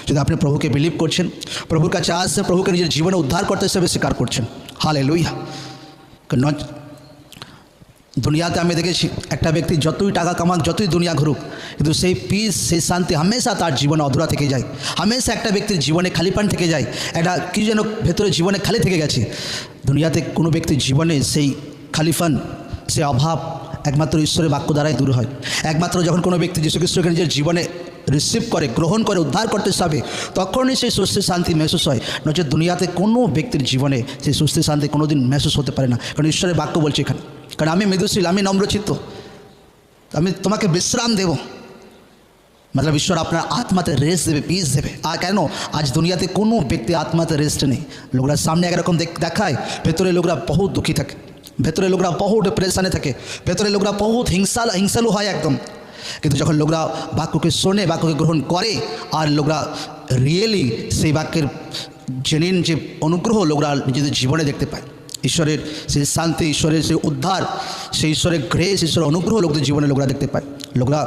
যদি আপনি প্রভুকে বিলিভ করছেন, প্রভুর কাছে আসছে, প্রভুকে নিজের জীবনে উদ্ধার করতে হিসেবে স্বীকার করছেন, হালেলুয়া। দুনিয়াতে আমি দেখেছি একটা ব্যক্তি যতই টাকা কামাক, যতই দুনিয়া ঘুরুক, কিন্তু সেই পিস, সেই শান্তি হামেশা তার জীবনে অধুরা থেকে যায়। হামেশা একটা ব্যক্তির জীবনে খালিপান থেকে যায়, একটা কি যেন ভেতরে জীবনে খালি থেকে গেছে। দুনিয়াতে কোনো ব্যক্তির জীবনে সেই খালিফান, সেই অভাব একমাত্র ঈশ্বরের বাক্য দ্বারাই দূর হয়। একমাত্র যখন কোনো ব্যক্তি যীশু খ্রিস্টকে নিজের জীবনে রিসিভ করে, গ্রহণ করে, উদ্ধার করতে চাবে, তখনই সেই স্বস্তি শান্তি মেহসুস হয়। নচেত দুনিয়াতে কোনো ব্যক্তির জীবনে সেই স্বস্তি শান্তি কোনো দিন মেহসুস হতে পারে না। কারণ ঈশ্বরের বাক্য বলছে এখানে, কারণ আমি মৃদুশীল, আমি নম্রচিত্ত, আমি তোমাকে বিশ্রাম দেব। মতলব ঈশ্বর আপনার আত্মাতে রেস্ট দেবে, পিস দেবে। আর কেন আজ দুনিয়াতে কোনো ব্যক্তি আত্মাতে রেস্ট নেই। লোকরা সামনে একরকম দেখায়, ভেতরে লোকরা বহুত দুঃখী থাকে, ভেতরে লোকরা বহুত ডিপ্রেশনে থাকে, ভেতরে লোকরা বহুত হিংসালু হয় একদম। কিন্তু যখন লোকরা বাক্যকে শোনে, বাক্যকে গ্রহণ করে, আর লোকরা রিয়েলি সেই বাক্যের জেনুইন যে অনুগ্রহ লোকরা নিজেদের জীবনে দেখতে পায়, ঈশ্বরের সেই শান্তি, ঈশ্বরের সেই উদ্ধার, সেই ঈশ্বরের গ্রেস, ঈশ্বরের অনুগ্রহ লোকদের জীবনে লোকরা দেখতে পায়। লোকরা